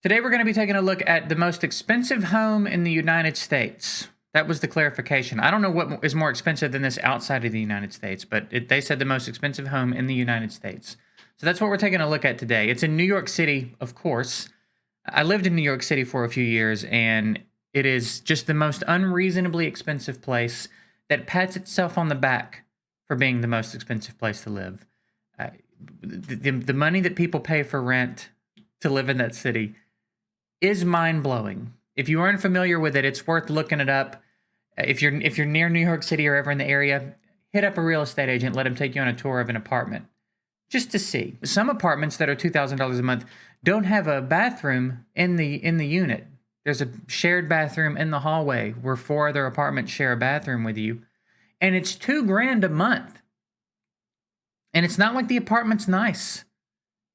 Today we're going to be taking a look at the most expensive home in the United States. That was the clarification. I don't know what is more expensive than this outside of the United States, but they said the most expensive home in the United States. So that's what we're taking a look at today. It's in New York City, of course. I lived in New York City for a few years, and it is just the most unreasonably expensive place that pats itself on the back for being the most expensive place to live. The money that people pay for rent to live in that city is mind-blowing. If you aren't familiar with it, it's worth looking it up. If you're near New York City or ever in the area, hit up a real estate agent, let him take you on a tour of an apartment just to see. Some apartments that are $2,000 a month don't have a bathroom in the unit. There's a shared bathroom in the hallway where 4 other apartments share a bathroom with you, and it's $2,000 a month. And it's not like the apartment's nice.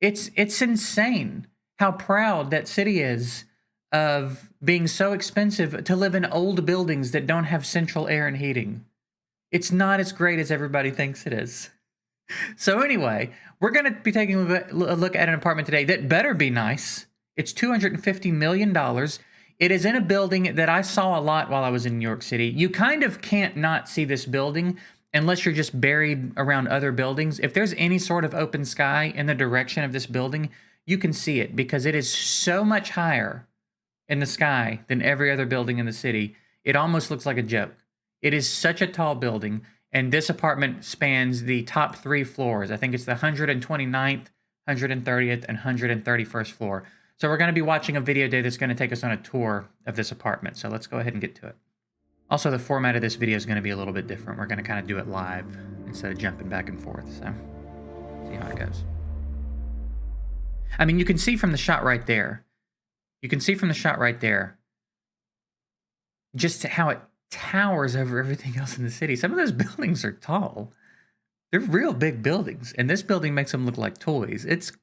It's insane how proud that city is of being so expensive to live in old buildings that don't have central air and heating. It's not as great as everybody thinks it is. So anyway, we're going to be taking a look at an apartment today that better be nice. It's $250 million. It is in a building that I saw a lot while I was in New York City. You kind of can't not see this building unless you're just buried around other buildings. If there's any sort of open sky in the direction of this building, you can see it because it is so much higher in the sky than every other building in the city. It almost looks like a joke. It is such a tall building, and this apartment spans the top 3 floors. I think it's the 129th, 130th, and 131st floor. So we're going to be watching a video today that's going to take us on a tour of this apartment. So let's go ahead and get to it. Also, the format of this video is going to be a little bit different. We're going to kind of do it live instead of jumping back and forth. So see how it goes. I mean, you can see from the shot right there. You can see from the shot right there just how it towers over everything else in the city. Some of those buildings are tall. They're real big buildings, and this building makes them look like toys. It's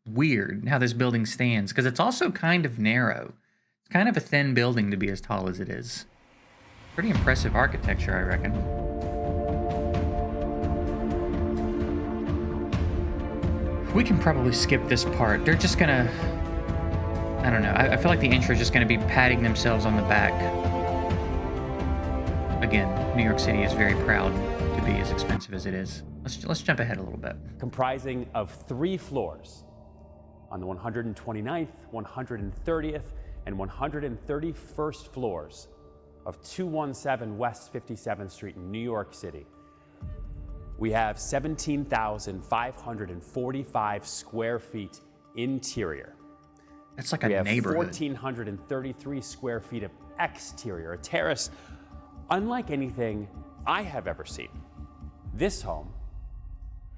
weird how this building stands because it's also kind of narrow. It's kind of a thin building to be as tall as it is. Pretty impressive architecture, I reckon. We can probably skip this part. They're just gonna, I don't know. I feel like the intro is just gonna be patting themselves on the back. Again, New York City is very proud to be as expensive as it is. Let's jump ahead a little bit. Comprising of 3 floors on the 129th, 130th, and 131st floors of 217 West 57th Street in New York City. We have 17,545 square feet interior. That's like a neighborhood. We have 1,433 square feet of exterior, a terrace unlike anything I have ever seen. This home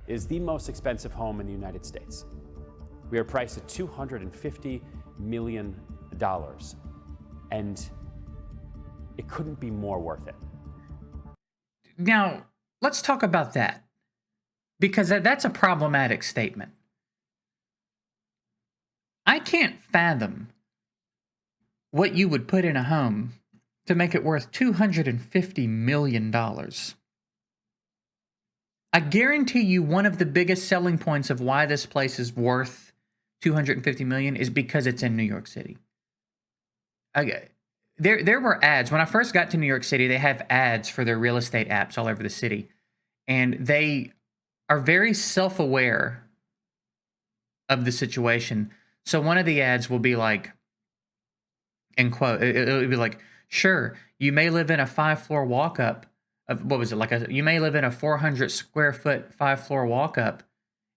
is the most expensive home in the United States. We are priced at $250 million, and it couldn't be more worth it. Now, let's talk about that, because that's a problematic statement. I can't fathom what you would put in a home to make it worth $250 million. I guarantee you one of the biggest selling points of why this place is worth $250 million is because it's in New York City. There were ads. When I first got to New York City, they have ads for their real estate apps all over the city. And they are very self-aware of the situation. So one of the ads will be like, in quote, it'll be like, sure, you may live in a 5-floor walk-up. What was it? You may live in a 400 square foot 5-floor walk-up,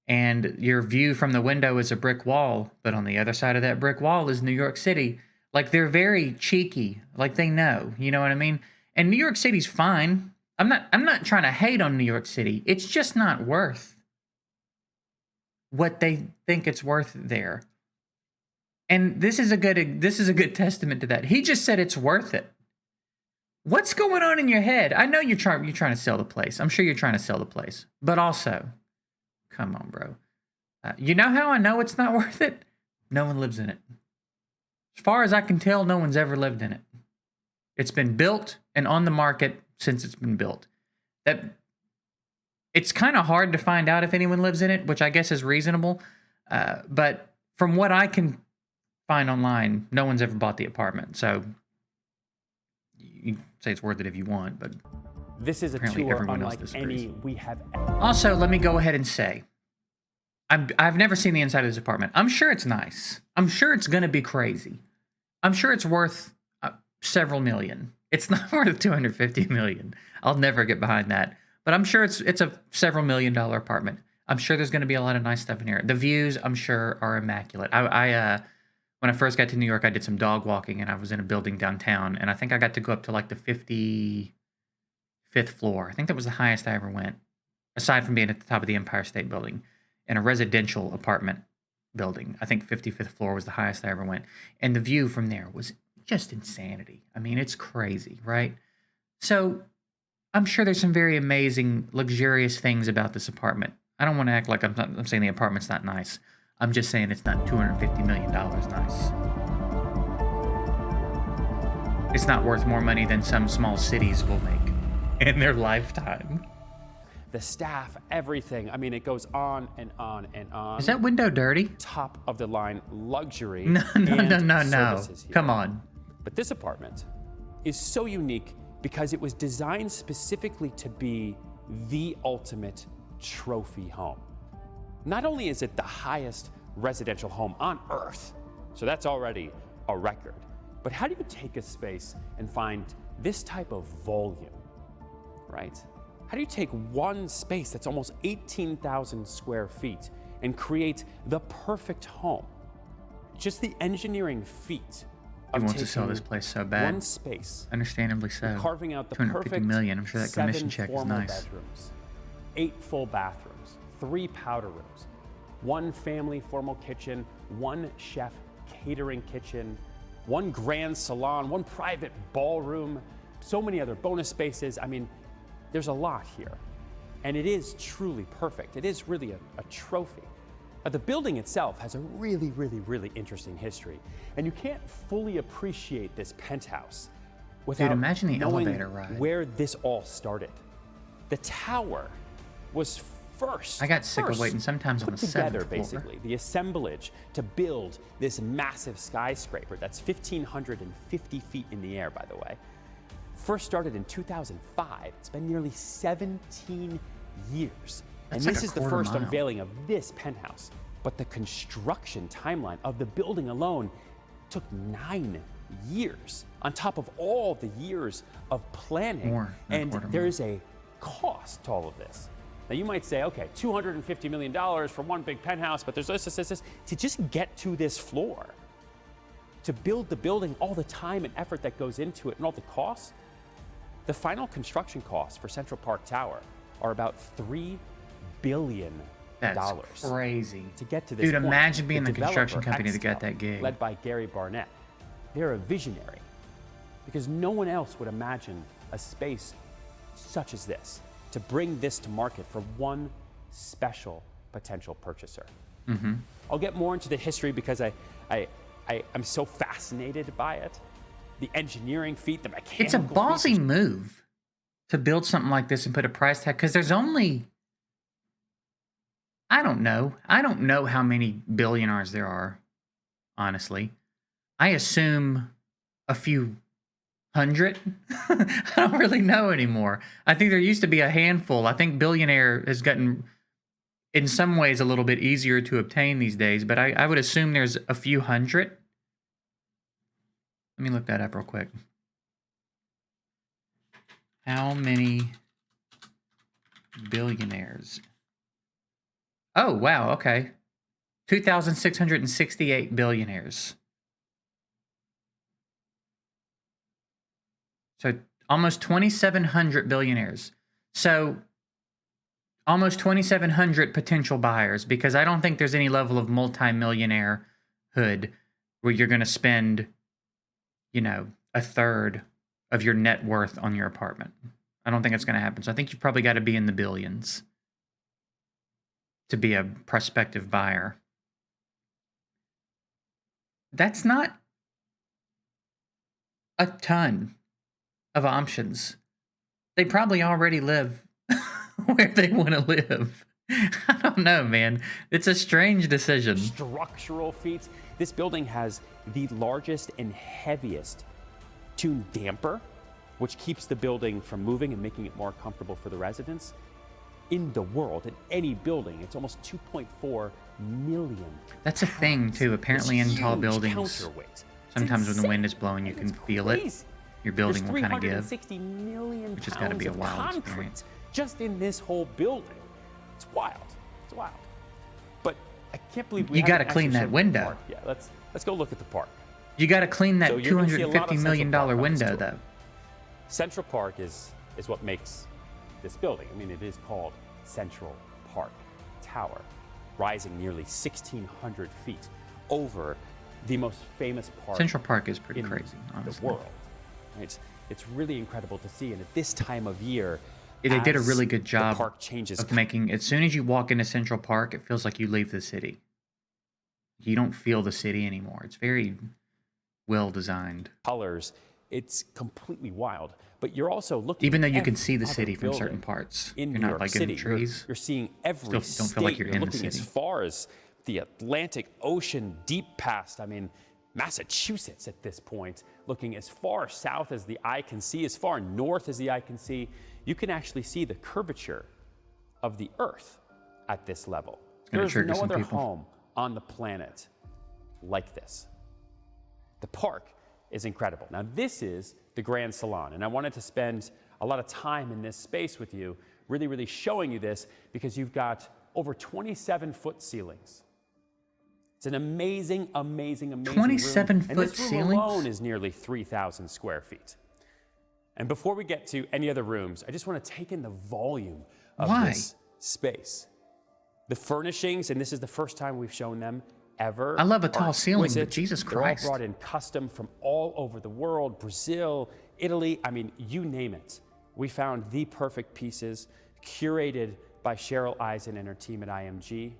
and your view from the window is a brick wall. But on the other side of that brick wall is New York City. Like, they're very cheeky. Like, they know. You know what I mean? And New York City's fine. I'm not trying to hate on New York City. It's just not worth what they think it's worth there. And this is a good testament to that. He just said it's worth it. What's going on in your head? I know you're trying to sell the place. I'm sure you're trying to sell the place. But also, come on, bro. You know how I know it's not worth it? No one lives in it. As far as I can tell, no one's ever lived in it. It's been built and on the market since it's been built. It's kind of hard to find out if anyone lives in it, which I guess is reasonable. But from what I can find online, no one's ever bought the apartment. So you can say it's worth it if you want, but This is a apparently tour everyone else unlike disagrees. any we have. Also, let me go ahead and say, I've never seen the inside of this apartment. I'm sure it's nice. I'm sure it's going to be crazy. I'm sure it's worth several million. It's not worth 250 million. I'll never get behind that. But I'm sure it's a several $1,000,000 apartment. I'm sure there's going to be a lot of nice stuff in here. The views, I'm sure, are immaculate. When I first got to New York, I did some dog walking, and I was in a building downtown, and I think I got to go up to like the 55th floor. I think that was the highest I ever went, aside from being at the top of the Empire State Building in a residential apartment building. I think 55th floor was the highest I ever went, and the view from there was just insanity. I mean, it's crazy, right? So I'm sure there's some very amazing, luxurious things about this apartment. I don't want to act like I'm saying the apartment's not nice. I'm just saying it's not $250 million nice. It's not worth more money than some small cities will make in their lifetime. The staff, everything. I mean, it goes on and on and on. Is that window dirty? Top of the line luxury. No. Services here. Come on. But this apartment is so unique because it was designed specifically to be the ultimate trophy home. Not only is it the highest residential home on earth, so that's already a record, but how do you take a space and find this type of volume, right? How do you take one space that's almost 18,000 square feet and create the perfect home? Just the engineering feat He of wants to sell taking this place so bad. one space, Understandably so. carving out the 250 perfect million. I'm sure that commission 7 check is formal nice. bedrooms, 8 full bathrooms, 3 powder rooms, 1 family formal kitchen, 1 chef catering kitchen, 1 grand salon, 1 private ballroom, so many other bonus spaces. I mean, there's a lot here, and it is truly perfect. It is really a trophy. The building itself has a really, really, really interesting history, and you can't fully appreciate this penthouse without imagine the knowing elevator ride. where this all started. The tower was first. I got sick of waiting sometimes on put the together, 7th floor. basically, the assemblage to build this massive skyscraper that's 1,550 feet in the air, by the way. First started in 2005. It's been nearly 17 years. That's And like this a is the quarter first mile. unveiling of this penthouse. But the construction timeline of the building alone took 9 years, on top of all the years of planning. More than a And quarter there mile. is a cost to all of this. Now you might say, okay, $250 million for one big penthouse, but there's this. To just get to this floor, to build the building, all the time and effort that goes into it and all the costs, the final construction costs for Central Park Tower are about $3 billion. That's crazy. To get to this Dude, point. imagine being the construction developer, company that got Xtel, that gig. led by Gary Barnett. They're a visionary because no one else would imagine a space such as this to bring this to market for one special potential purchaser. Mm-hmm. I'll get more into the history because I'm so fascinated by it. The engineering feat, the mechanical It's a feat, ballsy move to build something like this and put a price tag, because there's only, I don't know how many billionaires there are, honestly. I assume a few hundred. I don't really know anymore. I think there used to be a handful. I think billionaire has gotten, in some ways, a little bit easier to obtain these days, but I would assume there's a few hundred. Let me look that up real quick. How many billionaires? Oh, wow, okay. 2,668 billionaires. So almost 2,700 billionaires. So almost 2,700 potential buyers, because I don't think there's any level of multi-millionaire-hood where you're going to spend, you know, a third of your net worth on your apartment. I don't think it's going to happen. So I think you've probably got to be in the billions to be a prospective buyer. That's not a ton of options. They probably already live where they want to live. I don't know, man. It's a strange decision. structural feats. This building has the largest and heaviest tune damper, which keeps the building from moving and making it more comfortable for the residents in the world. In any building, it's almost 2.4 million. That's a thing too. Apparently, in tall buildings, counterweight. sometimes when the wind is blowing, you can feel it. Your building will kind of give, 360 million which has got to be a pounds of wild concrete experience. just in this whole building. It's wild. It's wild. But I can't believe we You got to haven't clean actually that showed the window. park. Yeah, let's go look at the park. You got to clean that So you're gonna see a lot of $250 million Central Park on this window, tour. though. Central Park is what makes this building. I mean, it is called Central Park Tower, rising nearly 1,600 feet over the most famous park Central Park is pretty in crazy, honestly. the world. It's really incredible to see, and at this time of year, They did a as really good the job park changes of making, as soon as you walk into Central Park, it feels like you leave the city. You don't feel the city anymore. It's very well designed. colors. It's completely wild. But you're also looking Even though you at can see the every city from building certain parts. in You're New not York like City. in trees. You're seeing every Still don't feel like state. you're in the looking as city. far as the Atlantic Ocean, deep past, I mean, Massachusetts at this point, looking as far south as the eye can see, as far north as the eye can see. You can actually see the curvature of the Earth at this level. gonna There's trigger no some other people. home on the planet like this. The park is incredible. Now, this is the Grand Salon, and I wanted to spend a lot of time in this space with you, really showing you this, because you've got over 27-foot ceilings. It's an amazing 27-foot room. And this room ceilings? alone is nearly 3,000 square feet. And before we get to any other rooms, I just want to take in the volume of Why? this space. The furnishings, and this is the first time we've shown them ever. I love a are tall ceiling, but exquisite. Jesus They're all Christ. brought in custom from all over the world, Brazil, Italy, I mean, you name it. We found the perfect pieces, curated by Cheryl Eisen and her team at IMG.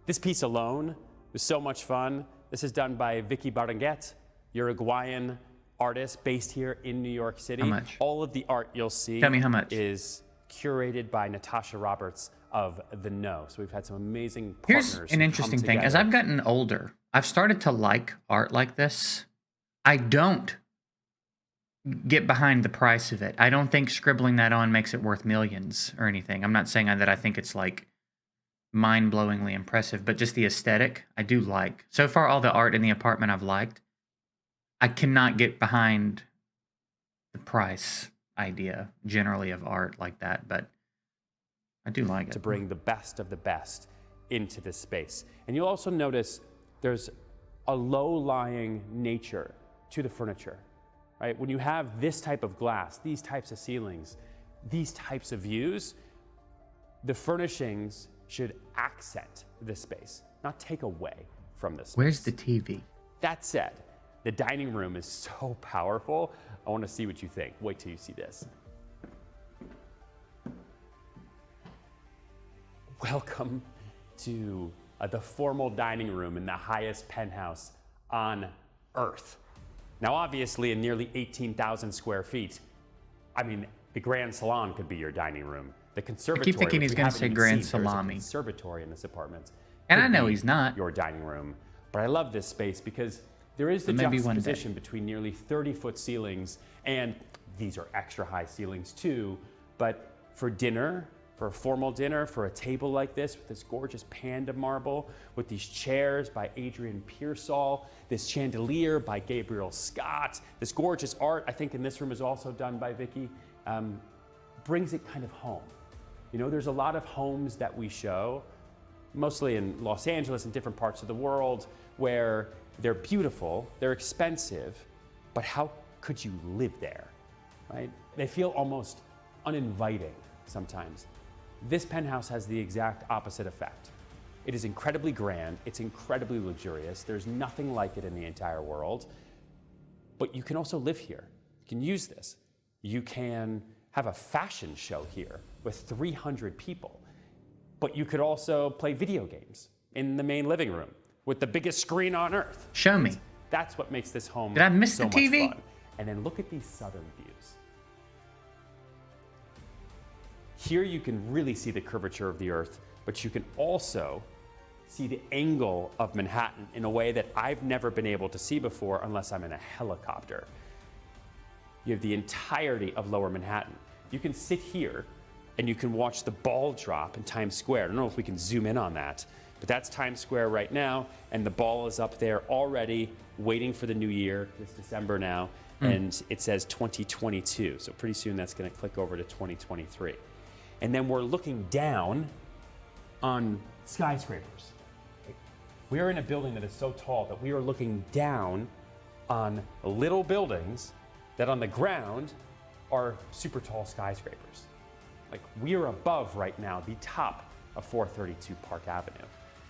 This piece alone was so much fun. This is done by Vicky Barranguet, Uruguayan artist based here in New York City. How much? All of the art you'll see Tell me how much. is curated by Natasha Roberts of The Know. So we've had some amazing partners. Here's who an come interesting thing. As together. I've gotten older, I've started to like art like this. I don't get behind the price of it. I don't think scribbling that on makes it worth millions or anything. I'm not saying that I think it's like mind-blowingly impressive, but just the aesthetic I do like. So far, all the art in the apartment I've liked. I cannot get behind the price idea generally of art like that, but I do like it. to bring the best of the best into this space. And you'll also notice there's a low-lying nature to the furniture, right? When you have this type of glass, these types of ceilings, these types of views, the furnishings should accent the space, not take away from the space. Where's the TV? That said, the dining room is so powerful. I want to see what you think. Wait till you see this. Welcome to the formal dining room in the highest penthouse on Earth. Now, obviously, in nearly 18,000 square feet, I mean, the Grand Salon could be your dining room. The Conservatory. thinking he's which we gonna haven't say even Grand seen, there's a Salami. Conservatory in this apartment. And could I know be he's not. your dining room. But I love this space because there is the But maybe one day. juxtaposition between nearly 30-foot ceilings, and these are extra high ceilings too. But for dinner, for a formal dinner, for a table like this with this gorgeous panda marble, with these chairs by Adrian Pearsall, this chandelier by Gabriel Scott, this gorgeous art, I think in this room is also done by Vicky, brings it kind of home. You know, there's a lot of homes that we show, mostly in Los Angeles and different parts of the world, where they're beautiful, they're expensive, but how could you live there, right? They feel almost uninviting sometimes. This penthouse has the exact opposite effect. It is incredibly grand, it's incredibly luxurious, there's nothing like it in the entire world, but you can also live here. You can use this. You can have a fashion show here with 300 people, but you could also play video games in the main living room with the biggest screen on Earth. Show me. That's what makes this home Did I miss so the TV? much fun. And then look at these southern views. Here you can really see the curvature of the Earth, but you can also see the angle of Manhattan in a way that I've never been able to see before unless I'm in a helicopter. You have the entirety of Lower Manhattan. You can sit here and you can watch the ball drop in Times Square. I don't know if we can zoom in on that, but that's Times Square right now, and the ball is up there already waiting for the new year, this December now, and it says 2022. So pretty soon that's gonna click over to 2023. And then we're looking down on skyscrapers. We are in a building that is so tall that we are looking down on little buildings that on the ground are super tall skyscrapers. Like, we are above right now the top of 432 Park Avenue.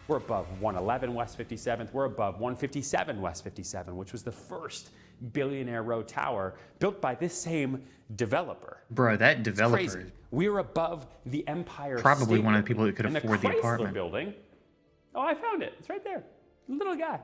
We're above 111 West 57th. We're above 157 West 57, which was the first billionaire row tower built by this same developer. Bro, that developer Crazy. We're above the Empire probably State one of the people Building. that could And afford the Chrysler apartment. building. Oh, I found it. It's right there. Little guy.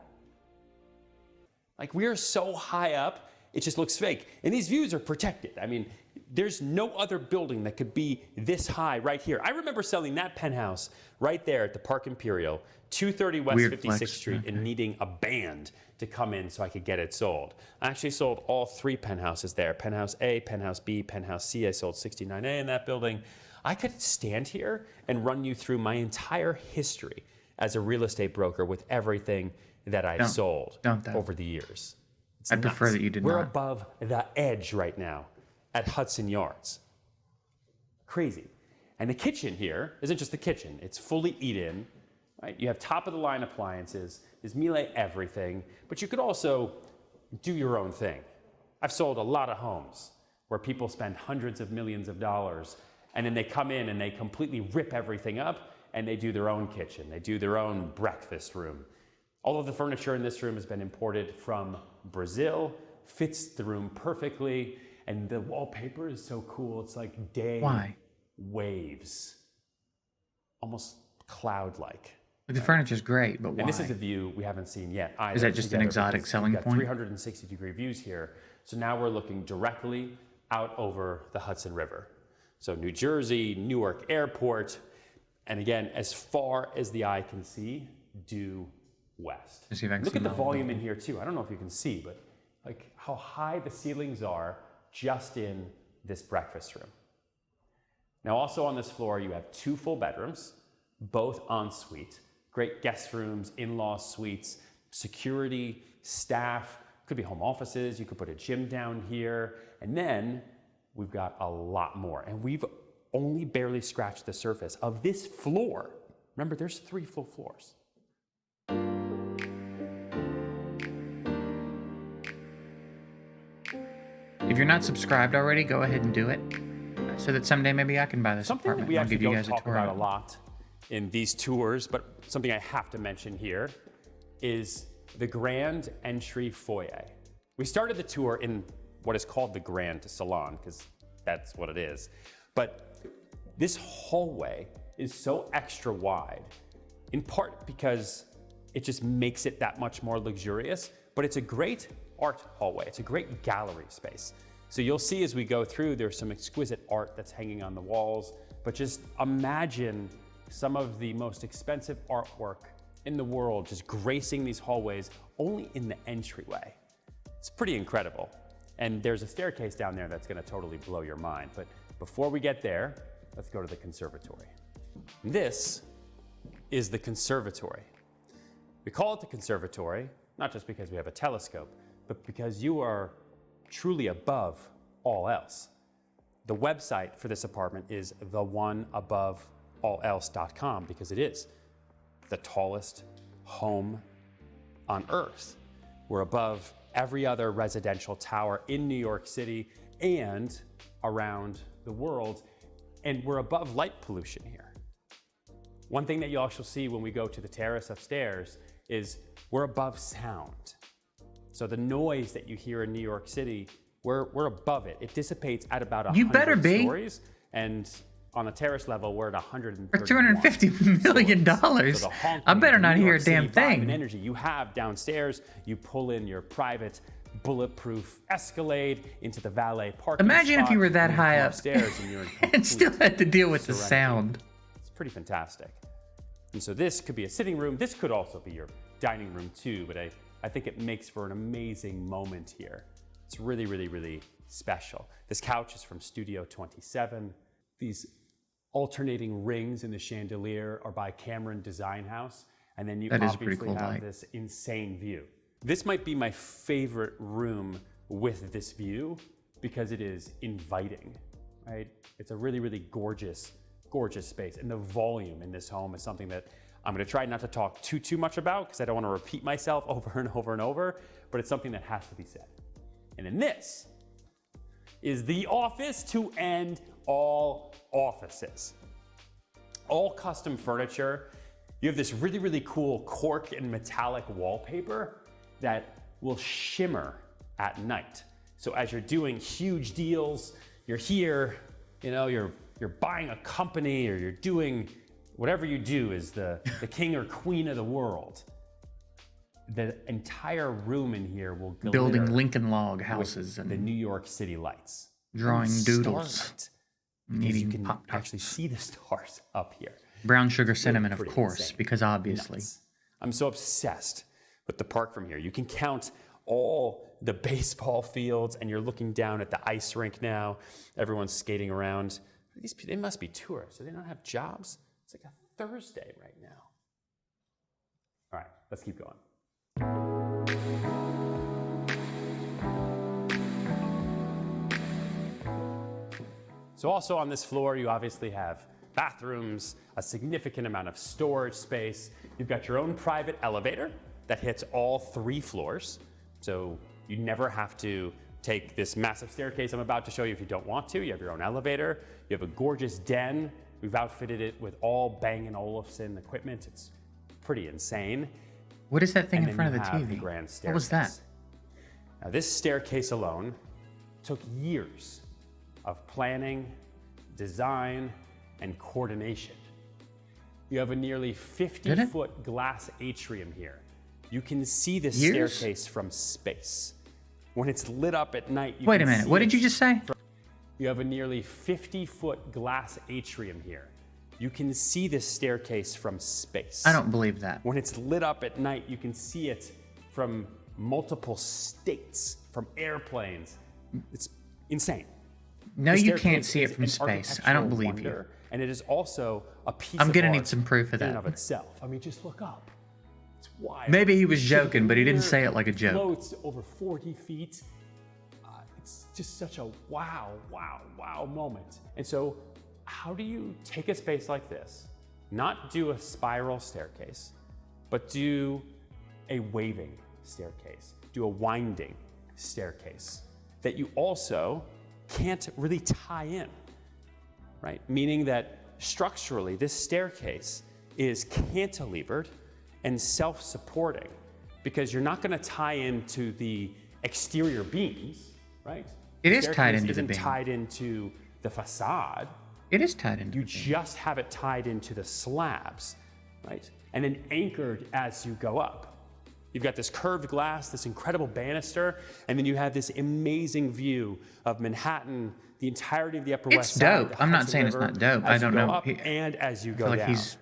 Like, we are so high up, it just looks fake. And these views are protected. I mean, there's no other building that could be this high right here. I remember selling that penthouse right there at the Park Imperial, 230 West Weird 56th flex. Street, and needing a band to come in so I could get it sold. I actually sold all three penthouses there. Penthouse A, Penthouse B, Penthouse C. I sold 69A in that building. I could stand here and run you through my entire history as a real estate broker with everything that I've sold over the years. It's I prefer nuts. that you did We're not. above the edge right now at Hudson Yards. Crazy. And the kitchen here isn't just the kitchen. It's fully eat-in, right? You have top-of-the-line appliances. There's Miele everything. But you could also do your own thing. I've sold a lot of homes where people spend hundreds of millions of dollars, and then they come in and they completely rip everything up, and they do their own kitchen. They do their own breakfast room. All of the furniture in this room has been imported from Brazil, fits the room perfectly, and the wallpaper is so cool. It's like day waves, almost cloud-like. The furniture's great, but why? And this is a view we haven't seen yet either. Is that just an exotic selling we've got point? 360-degree views here. So now we're looking directly out over the Hudson River. So New Jersey, Newark Airport, and again, as far as the eye can see, due west. Let's see if I can Look see at the that. volume in here too. I don't know if you can see, but like how high the ceilings are just in this breakfast room. Now also on this floor, you have 2 full bedrooms, both en suite. Great guest rooms, in-law suites, security, staff, could be home offices. You could put a gym down here. And then we've got a lot more. And we've only barely scratched the surface of this floor. Remember, there's 3 full floors. If you're not subscribed already, go ahead and do it, so that someday maybe I can buy this Something that apartment. we I'll actually give you don't guys a talk tour about of a it. lot in these tours, but something I have to mention here is the grand entry foyer. We started the tour in what is called the Grand Salon, because that's what it is. But this hallway is so extra wide, in part because it just makes it that much more luxurious, but it's a great art hallway. It's a great gallery space. So you'll see as we go through, there's some exquisite art that's hanging on the walls, but just imagine some of the most expensive artwork in the world just gracing these hallways only in the entryway. It's pretty incredible. And there's a staircase down there that's gonna totally blow your mind. But before we get there, let's go to the conservatory. This is the conservatory. We call it the conservatory, not just because we have a telescope, but because you are truly above all else. The website for this apartment is theoneaboveallelse.com because it is the tallest home on earth. We're above every other residential tower in New York City and around the world, and we're above light pollution here. One thing that you also see when we go to the terrace upstairs is we're above sound. So the noise that you hear in New York City, we're above it. It dissipates at about 100 You better be. stories, and on a terrace level, we're at 130. For $250 million. So the honking, I better the not New hear York a damn City vibe thing. and energy you have downstairs, you pull in your private bulletproof Escalade into the valet parking Imagine if spot, you were that and you high come up upstairs and you're in and still complete had to deal with the serenity. sound. It's pretty fantastic. And so this could be a sitting room. This could also be your dining room too, but I think it makes for an amazing moment here. It's really, really, really special. This couch is from Studio 27. These alternating rings in the chandelier are by Cameron Design House. And then you obviously cool have light. this insane view. This might be my favorite room with this view because it is inviting, right? It's a really, really gorgeous, gorgeous space. And the volume in this home is something that I'm gonna try not to talk too much about because I don't wanna repeat myself over and over and over, but it's something that has to be said. And then this is the office to end all offices. All custom furniture. You have this really, really cool cork and metallic wallpaper that will shimmer at night. So as you're doing huge deals, you're here, you know, you're buying a company or you're doing whatever you do as the king or queen of the world. The entire room in here will glitter Building Lincoln log houses with the and New York City lights. drawing doodles. Starlight, and because you eating can Pop-Tarts. actually see the stars up here. Brown sugar cinnamon, of pretty course, insane. because obviously. Nuts. I'm so obsessed with the park from here. You can count all the baseball fields and you're looking down at the ice rink now. Everyone's skating around. These people, they must be tourists. Do they not have jobs? It's like a Thursday right now. All right, let's keep going. So also on this floor, you obviously have bathrooms, a significant amount of storage space. You've got your own private elevator that hits all 3 floors. So you never have to take this massive staircase I'm about to show you if you don't want to. You have your own elevator. You have a gorgeous den. We've outfitted it with all Bang & Olufsen equipment. It's pretty insane. What is that thing And in then front of you the have TV? grand staircase. What was that? Now this staircase alone took years of planning, design, and coordination. You have a nearly 50-foot glass atrium here. You can see this Years? staircase from space. When it's lit up at night, you Wait a can minute. see What it did you just say? You have a nearly 50-foot glass atrium here. You can see this staircase from space. I don't believe that. When it's lit up at night, you can see it from multiple states, from airplanes. It's insane. No, The you can't staircase see it is from an space. I don't architectural believe wonder, you. And it is also a piece I'm of gonna art need some proof of in and that. of itself. I mean, just look up. It's wild. Maybe he was joking, but he didn't say it like a joke. Floats over 40 feet. It's just such a wow, wow, wow moment. And so how do you take a space like this, not do a spiral staircase, but do a waving staircase, do a winding staircase that you also can't really tie in, right? Meaning that structurally, this staircase is cantilevered and self-supporting because you're not gonna tie into the exterior beams, right? It is Staircase tied into the isn't beam. tied into the facade. It is tied into You the beam. just have it tied into the slabs, right? And then anchored as you go up. You've got this curved glass, this incredible banister, and then you have this amazing view of Manhattan, the entirety of the Upper It's West Side. dope. the I'm not Hudson saying it's River, not dope. as I you don't go know. up and as you I go feel like down. he's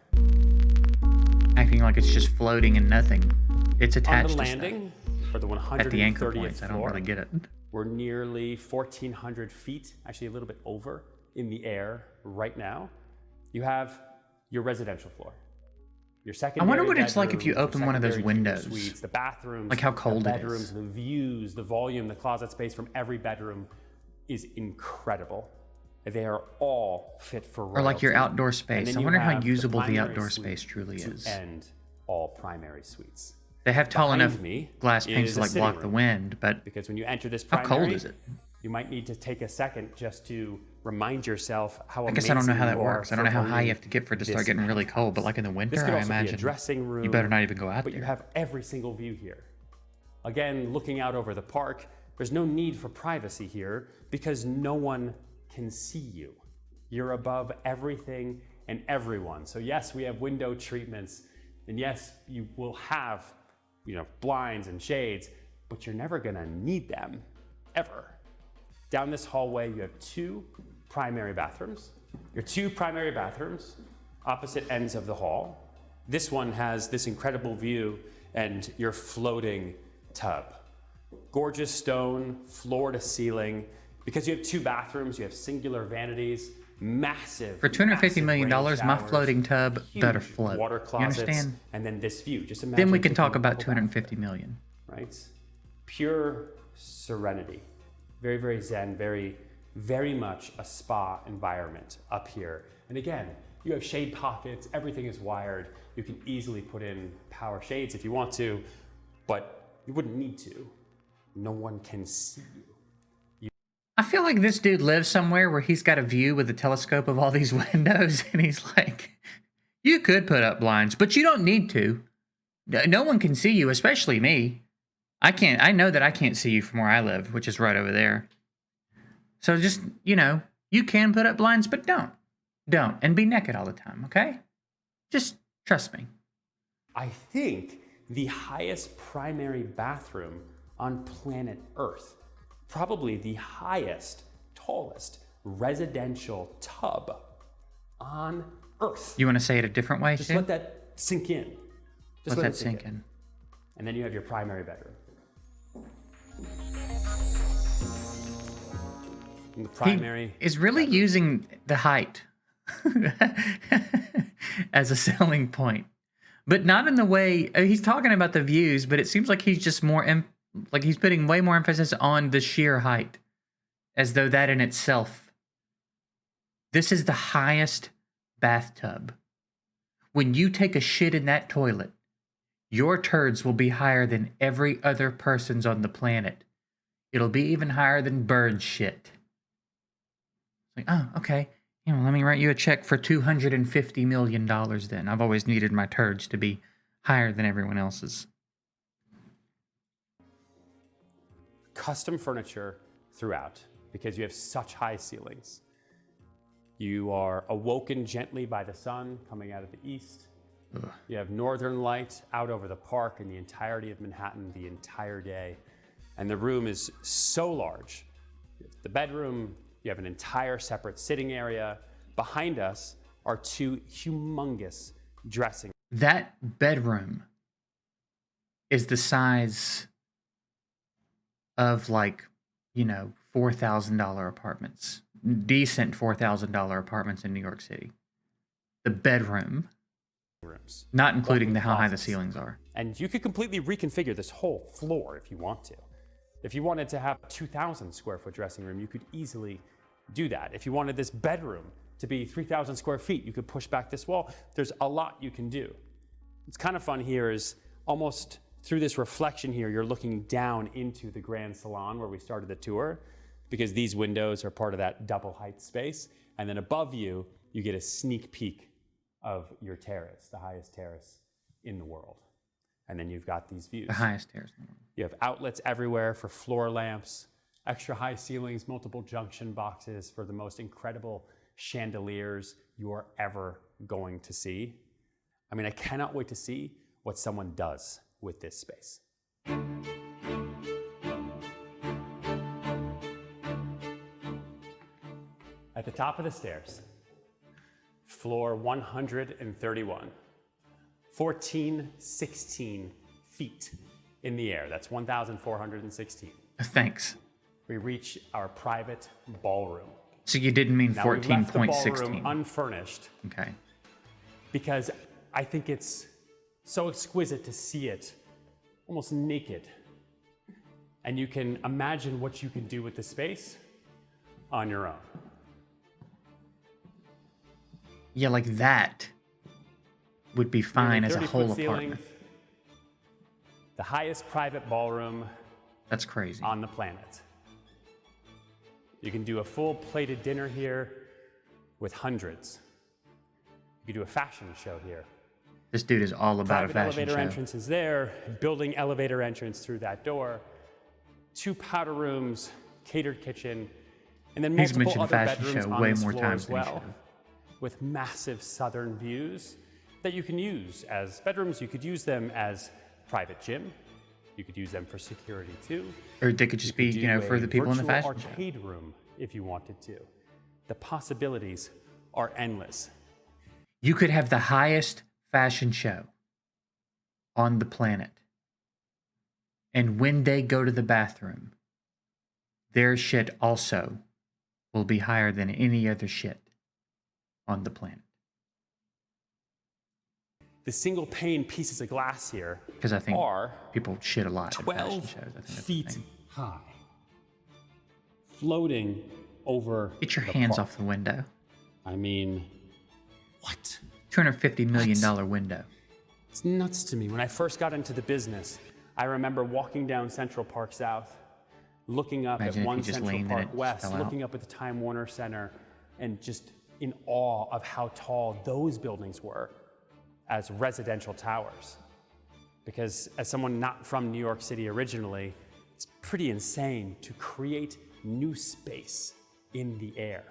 acting like it's just floating and nothing. It's On attached the to landing for the stuff. At the anchor 130th points. I don't floor, really get it. we're nearly 1,400 feet, actually a little bit over, in the air right now. You have your residential floor. Your secondary wonder what it's like if bedrooms, you your open one of those secondary junior windows. Suites, the bathrooms, Like how cold the it is. bedrooms, the views, the volume, the closet space from every bedroom is incredible. They are all fit for royalty. Or like your outdoor And space. then I you wonder how have the usable the primary outdoor suite space truly to is. end all primary suites. They have tall Behind enough me glass panes is to a like sitting block the room. wind, but Because when you enter this how primary, cold is it? you might need to take a second just to remind yourself how I guess I don't know how that amazing you are works. I don't know for how high you owning have to get for it to start this getting really house. cold, but like in the winter, This could I also be a imagine dressing room. you better not even go out But there. you have every single view here. Again, looking out over the park, there's no need for privacy here because no one can see you. You're above everything and everyone. So yes, we have window treatments, and yes, you will have, blinds and shades, but you're never gonna need them, ever. Down this hallway, you have 2 primary bathrooms. Your 2 primary bathrooms, opposite ends of the hall. This one has this incredible view and your floating tub. Gorgeous stone, floor to ceiling. Because you have 2 bathrooms, you have singular vanities, massive. For $250 million, my floating tub better huge float. Water You closets, understand? and then this view. Just imagine. Then we can talk taking a about bubble bath, $250 million. right? Pure serenity. Very, very zen, very, very much a spa environment up here. And again, you have shade pockets, everything is wired. You can easily put in power shades if you want to, but you wouldn't need to. No one can see you. I feel like this dude lives somewhere where he's got a view with a telescope of all these windows, and he's like, you could put up blinds, but you don't need to. No one can see you, especially me. I know that I can't see you from where I live, which is right over there. So just, you can put up blinds, but don't. Don't. And be naked all the time, okay? Just trust me. I think the highest primary bathroom on planet Earth. Probably the highest, tallest residential tub on Earth. You want to say it a different way, Just too? let that sink in. Just Let let that it sink sink in. And then you have your primary bedroom. And the primary He is really using the height as a selling point, but not in the way he's talking about the views. But it seems like he's just like he's putting way more emphasis on the sheer height, as though that in itself. This is the highest bathtub. When you take a shit in that toilet, your turds will be higher than every other person's on the planet. It'll be even higher than bird shit. Like, oh, okay. Let me write you a check for $250 million then. I've always needed my turds to be higher than everyone else's. custom furniture throughout because you have such high ceilings. You are awoken gently by the sun coming out of the east. Ugh. You have northern light out over the park and the entirety of Manhattan the entire day. And the room is so large. The bedroom, you have an entire separate sitting area. Behind us are two humongous dressing. That bedroom is the size of, like, you know, $4,000 apartments, decent $4,000 apartments in New York City. The bedroom, rooms, not including how high the closets. ceilings are. And you could completely reconfigure this whole floor if you want to. If you wanted to have a 2,000 square foot dressing room, you could easily do that. If you wanted this bedroom to be 3,000 square feet, you could push back this wall. There's a lot you can do. What's kind of fun here is almost through this reflection here, you're looking down into the grand salon where we started the tour, because these windows are part of that double height space. And then above you, you get a sneak peek of your terrace, the highest terrace in the world. And then you've got these views. The highest terrace in the world. You have outlets everywhere for floor lamps, extra high ceilings, multiple junction boxes for the most incredible chandeliers you are ever going to see. I mean, I cannot wait to see what someone does with this space. At the top of the stairs, floor 131, 1416 feet in the air. That's 1,416. Thanks. We reach our private ballroom. So you didn't mean Now, we've left the ballroom 14.16. unfurnished Okay. because I think it's so exquisite to see it almost naked. And you can imagine what you can do with the space on your own. Yeah, like that would be fine as a 30-foot whole ceilings, apartment. the highest private ballroom That's crazy. on the planet. You can do a full plated dinner here with hundreds. You can do a fashion show here. This dude is all about a Private fashion elevator show. entrance is there, building elevator entrance through that door, 2 powder rooms, catered kitchen, and then He's multiple mentioned other fashion bedrooms show on way this more floor times as than he well, should have. with massive southern views that you can use as bedrooms. You could use them as private gym. You could use them for security too. Or they could just be, Do you know, for a the people in the virtual fashion show. arcade room if you wanted to. The possibilities are endless. You could have the highest fashion show on the planet. And when they go to the bathroom, their shit also will be higher than any other shit on the planet. The single pane pieces of glass here Because I think are people shit a lot at fashion 12 shows. I think that's the feet thing. high, floating over Get your the hands park. off the window. I mean, what? $250 million window. It's nuts to me. When I first got into the business, I remember walking down Central Park South, looking up Imagine if at One you just Central leaned and Park it West, fell out. looking up at the Time Warner Center, and just in awe of how tall those buildings were as residential towers. Because as someone not from New York City originally, it's pretty insane to create new space in the air.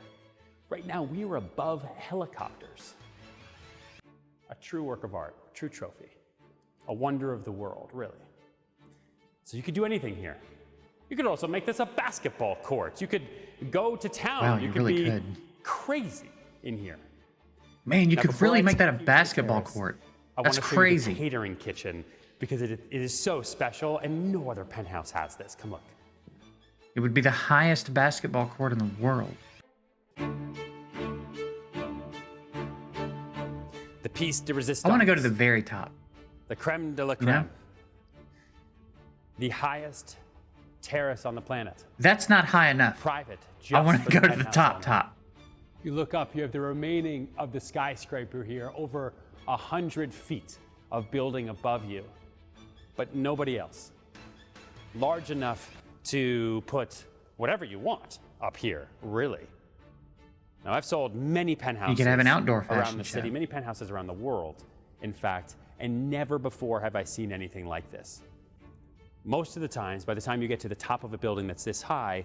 Right now, we are above helicopters. A true work of art, a true trophy, a wonder of the world, really. So you could do anything here. You could also make this a basketball court. You could go to town. Wow, you you could really be could. crazy in here. Man, you Now, could before really I make that a take you to basketball Terrace, court. I That's want to show you the crazy. catering kitchen because it is so special and no other penthouse has this. Come look. It would be the highest basketball court in the world. The piece de resistance. I want to go to the very top. The creme de la creme. You know? The highest terrace on the planet. That's not high enough. Private. Just I want for to go to the penthouse top, owner. top. You look up, you have the remaining of the skyscraper here, over 100 feet of building above you, but nobody else. Large enough to put whatever you want up here, really. Now, I've sold many penthouses You could have an outdoor around fashion the city, show. many penthouses around the world, in fact, and never before have I seen anything like this. Most of the times, by the time you get to the top of a building that's this high,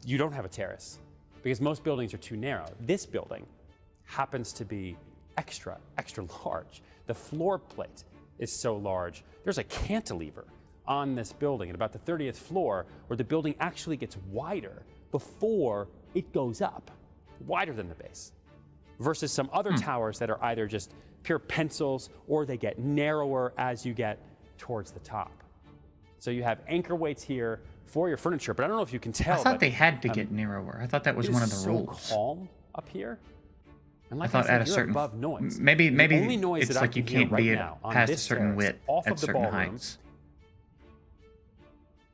you don't have a terrace because most buildings are too narrow. This building happens to be extra, extra large. The floor plate is so large. There's a cantilever on this building at about the 30th floor where the building actually gets wider before it goes up, wider than the base, versus some other towers that are either just pure pencils or they get narrower as you get towards the top. So you have anchor weights here for your furniture, but I don't know if you can tell. I thought but they had to get narrower. I thought that was it one is of the so rules. calm up here. And like I thought said, at a you're certain above noise. maybe The only noise it's that I like you can hear can't right be now on past a this certain terrace, width off at of the certain ballroom, heights.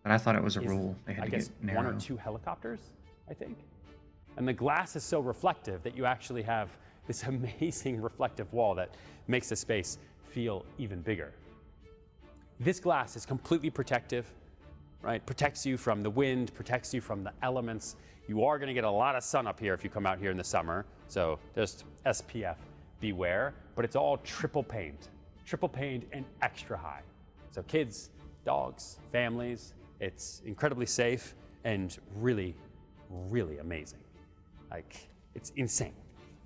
But I thought it was a is, rule. They had I to guess, get one narrow. or two helicopters, I think. And the glass is so reflective that you actually have this amazing reflective wall that makes the space feel even bigger. This glass is completely protective, right? Protects you from the wind, protects you from the elements. You are going to get a lot of sun up here if you come out here in the summer, so just SPF beware, but it's all triple paned and extra high. So kids, dogs, families, it's incredibly safe and really, really amazing. Like, it's insane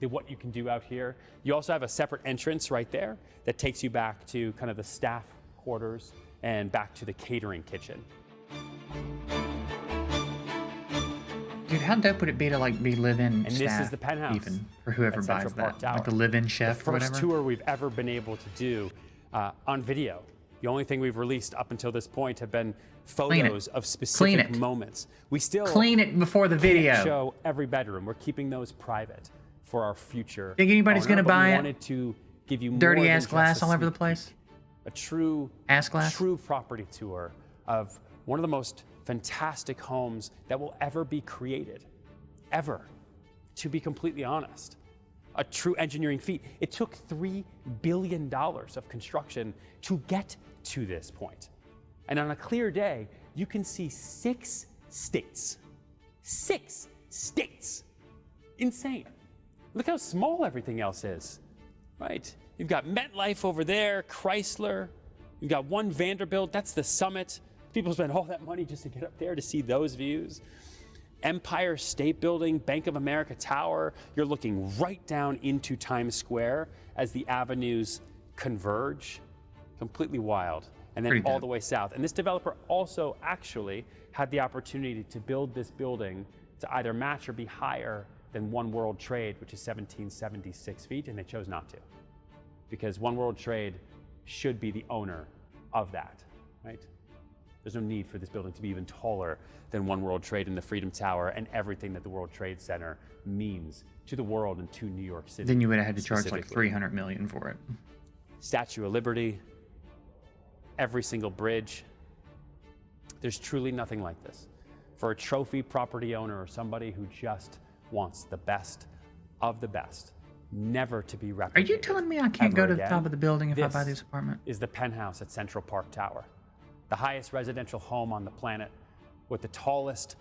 what you can do out here. You also have a separate entrance right there that takes you back to kind of the staff quarters and back to the catering kitchen. Dude, how dope would it be to like be live-in And staff, this is the penthouse even for whoever at buys Central Park that, Tower. like the live-in The chef or first whatever. tour we've ever been able to do on video. The only thing we've released up until this point have been Clean it. photos of Clean specific it. moments. We still Clean it before the can't video. show every bedroom. We're keeping those private for our future. Think anybody's owner, gonna but buy we it? wanted to give you more Dirty than ass just glass a all over the sneak place. peek. A true Ass glass? true property tour of one of the most fantastic homes that will ever be created, ever. To be completely honest, a true engineering feat. It took $3 billion of construction to get to this point. And on a clear day, you can see 6 states. 6 states. Insane. Look how small everything else is, right? You've got MetLife over there, Chrysler. You've got One Vanderbilt, that's the summit. People spend all that money just to get up there to see those views. Empire State Building, Bank of America Tower. You're looking right down into Times Square as the avenues converge. Completely wild. And then Pretty all dope. the way south. And this developer also actually had the opportunity to build this building to either match or be higher than One World Trade, which is 1776 feet, and they chose not to. because One World Trade should be the owner of that, right? There's no need for this building to be even taller than One World Trade and the Freedom Tower and everything that the World Trade Center means to the world and to New York City. Then you would have had to charge like $300 million for it. Statue of Liberty, every single bridge. There's truly nothing like this. For a trophy property owner or somebody who just wants the best of the best, never to be replicated. Are you telling me I can't go to the again, top of the building if I buy this apartment? Is the penthouse at Central Park Tower, the highest residential home on the planet, with the tallest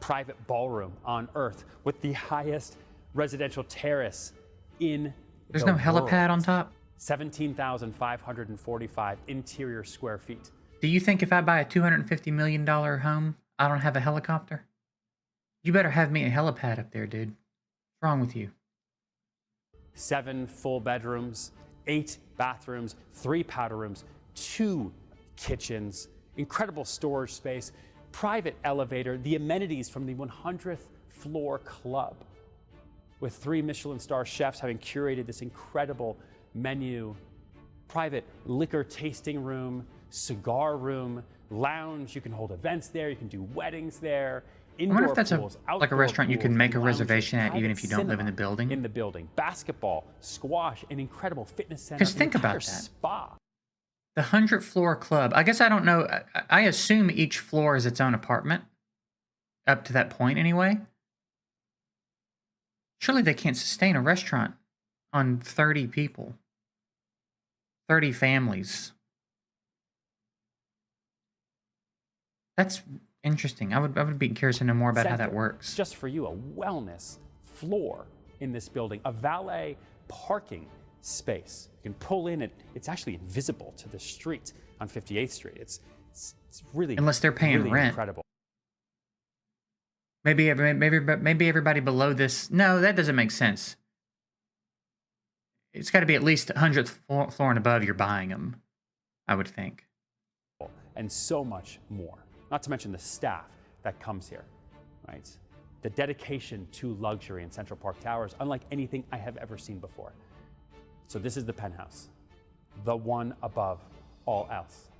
private ballroom on Earth, with the highest residential terrace in There's the no helipad world. on top? 17,545 interior square feet. Do you think if I buy a $250 million home, I don't have a helicopter? You better have me a helipad up there, dude. What's wrong with you? 7 full bedrooms, 8 bathrooms, 3 powder rooms, 2 kitchens, incredible storage space, private elevator, the amenities from the 100th floor club, with 3 Michelin star chefs having curated this incredible menu, private liquor tasting room, cigar room, lounge. You can hold events there. You can do weddings there. I wonder if that's pools, like a restaurant you can make a reservation at even if you don't live in the building. In the building, basketball, squash, an incredible fitness center. Because think about that. Spa. The 100th floor club. I guess I don't know. I assume each floor is its own apartment. Up to that point, anyway. Surely they can't sustain a restaurant on 30 people. 30 families. That's interesting. I would be curious to know more about how that works. Just for you, a wellness floor in this building, a valet parking space. You can pull in it. It's actually invisible to the street on 58th Street. It's really, unless they're paying really rent. Incredible. Maybe everybody below this. No, that doesn't make sense. It's got to be at least 100th floor and above. You're buying them, I would think. And so much more. Not to mention the staff that comes here, right? The dedication to luxury in Central Park Towers, unlike anything I have ever seen before. So this is the penthouse, the one above all else.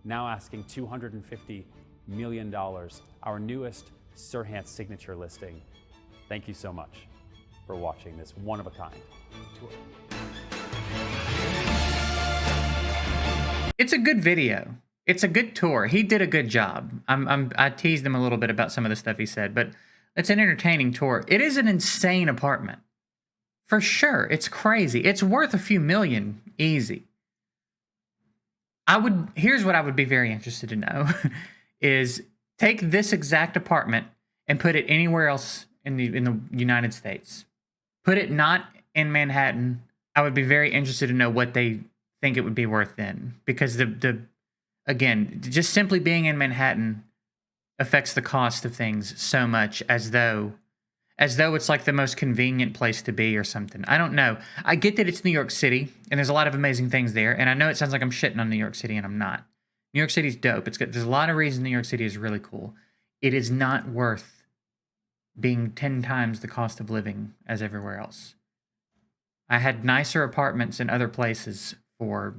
Now asking $250 million, our newest Sirhan signature listing. Thank you so much for watching this one-of-a-kind tour. It's a good video. It's a good tour. He did a good job. I teased him a little bit about some of the stuff he said, but it's an entertaining tour. It is an insane apartment. For sure. It's crazy. It's worth a few million. Easy. Here's what I would be very interested to know is take this exact apartment and put it anywhere else in the United States. Put it not in Manhattan. I would be very interested to know what they think it would be worth then. Because again, just simply being in Manhattan affects the cost of things so much as though it's like the most convenient place to be or something. I don't know. I get that it's New York City and there's a lot of amazing things there. And I know it sounds like I'm shitting on New York City and I'm not. New York City's dope. There's a lot of reasons New York City is really cool. It is not worth being 10 times the cost of living as everywhere else. I had nicer apartments in other places for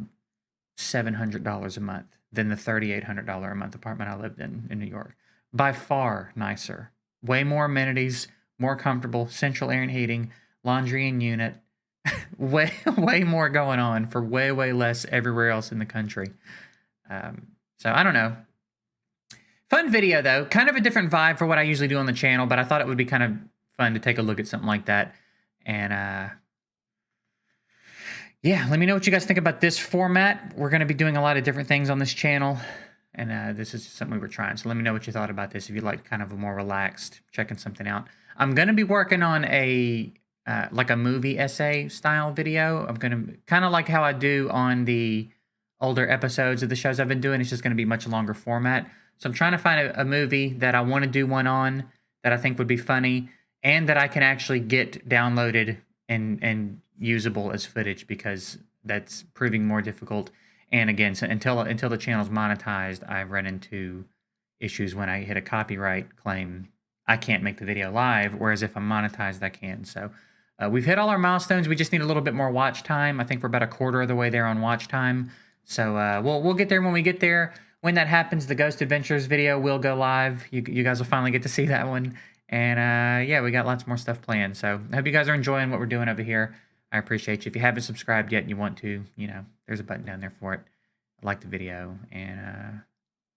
$700 a month than the $3,800 a month apartment I lived in New York. By far nicer. Way more amenities, more comfortable, central air and heating, laundry and unit. way more going on for way less everywhere else in the country. So I don't know. Fun video though. Kind of a different vibe for what I usually do on the channel, but I thought it would be kind of fun to take a look at something like that. And yeah, let me know what you guys think about this format. We're going to be doing a lot of different things on this channel, and this is something we were trying. So let me know what you thought about this if you like kind of a more relaxed, checking something out. I'm going to be working on like a movie essay style video. I'm going to kind of like how I do on the older episodes of the shows I've been doing. It's just going to be much longer format. So I'm trying to find a movie that I want to do one on that I think would be funny and that I can actually get downloaded and usable as footage, because that's proving more difficult. And again, so until the channel's monetized, I run into issues when I hit a copyright claim. I can't make the video live, whereas if I'm monetized, I can. So We've hit all our milestones. We just need a little bit more watch time. I think we're about a quarter of the way there on watch time. So we'll get there when we get there. When that happens, the Ghost Adventures video will go live. You guys will finally get to see that one. And yeah, we got lots more stuff planned. So I hope you guys are enjoying what we're doing over here. I appreciate you. If you haven't subscribed yet and you want to, there's a button down there for it. Like the video. And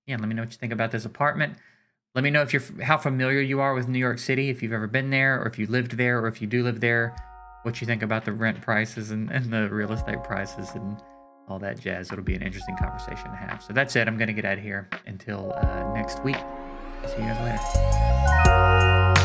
yeah, let me know what you think about this apartment. Let me know how familiar you are with New York City, if you've ever been there, or if you lived there, or if you do live there, what you think about the rent prices and the real estate prices and all that jazz. It'll be an interesting conversation to have. So that's it. I'm going to get out of here until next week. See you guys later.